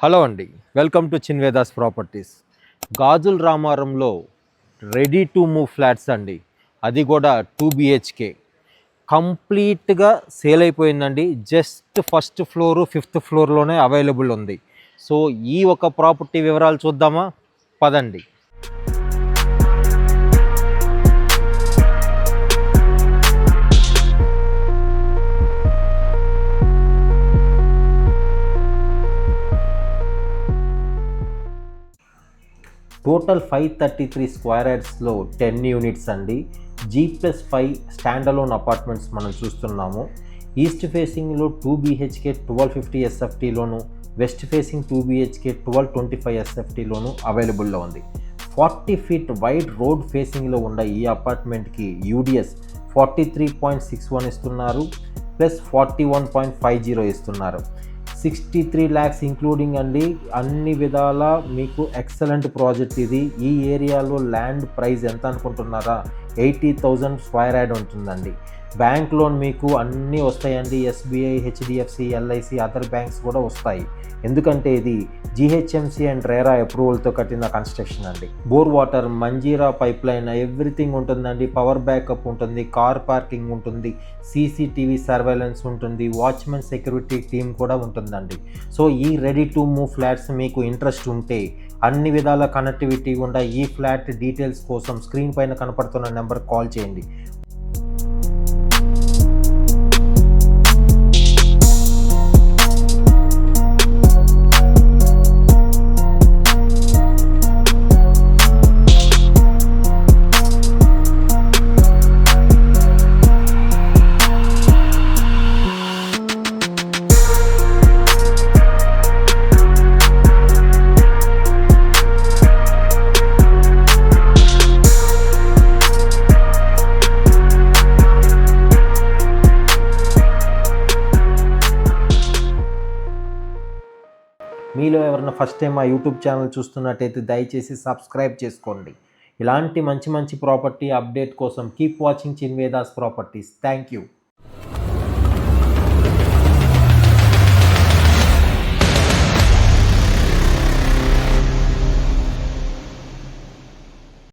Hello అండి, welcome to Chinvedas properties. గాజుల రామారంలో రెడీ టు మూవ్ ఫ్లాట్స్ అండి, అది కూడా 2 BHK కంప్లీట్గా సేల్ అయిపోయిందండి. జస్ట్ ఫస్ట్ ఫ్లోరు 5th ఫ్లోర్లోనే అవైలబుల్ ఉంది. సో ఈ ఒక ప్రాపర్టీ వివరాలు చూద్దామా, పదండి. టోటల్ 533 స్క్వేర్ యార్డ్స్లో 10 యూనిట్స్ అండి. G+5 స్టాండ్ అలోన్ అపార్ట్మెంట్స్ మనం చూస్తున్నాము. ఈస్ట్ ఫేసింగ్లో 2 BHK 1250 SFTలోను, వెస్ట్ ఫేసింగ్ 2 BHK 1225 SFTలోను అవైలబుల్లో ఉంది. 40 feet వైడ్ రోడ్ ఫేసింగ్లో ఉన్న ఈ అపార్ట్మెంట్కి UDS 43.61 ఇస్తున్నారు, ప్లస్ 41.50 ఇస్తున్నారు. 63 lakhs ఇంక్లూడింగ్ అండి. అన్ని విధాల మీకు ఎక్సలెంట్ ప్రాజెక్ట్ ఇది. ఈ ఏరియాలో ల్యాండ్ ప్రైస్ ఎంత అనుకుంటున్నారా? 80,000 స్క్వేర్ యార్డ్ ఉంటుందండి. బ్యాంక్ లోన్ మీకు అన్నీ వస్తాయండి. SBI, HDFC, LIC, other banks కూడా వస్తాయి. ఎందుకంటే ఇది GHMC అండ్ RERA అప్రూవల్తో కట్టిన కన్స్ట్రక్షన్ అండి. Bore water, Manjeera pipe line, everything ఉంటుందండి. పవర్ బ్యాకప్ ఉంటుంది, కార్ పార్కింగ్ ఉంటుంది, CCTV సర్వేలెన్స్ ఉంటుంది, వాచ్మెన్ సెక్యూరిటీ టీమ్ కూడా ఉంటుందండి. సో ఈ రెడీ టు మూవ్ ఫ్లాట్స్ మీకు ఇంట్రెస్ట్ ఉంటే, అన్ని విధాల కనెక్టివిటీ ఉన్న ఈ ఫ్లాట్ డీటెయిల్స్ కోసం స్క్రీన్ పైన కనపడుతున్న నెంబర్ కాల్ చేయండి. మీలో ఎవరైనా ఫస్ట్ టైం మా యూట్యూబ్ ఛానల్ చూస్తున్నట్టయితే దయచేసి సబ్స్క్రైబ్ చేసుకోండి. ఇలాంటి మంచి మంచి ప్రాపర్టీ అప్డేట్ కోసం keep watching Chinvedas properties. Thank you.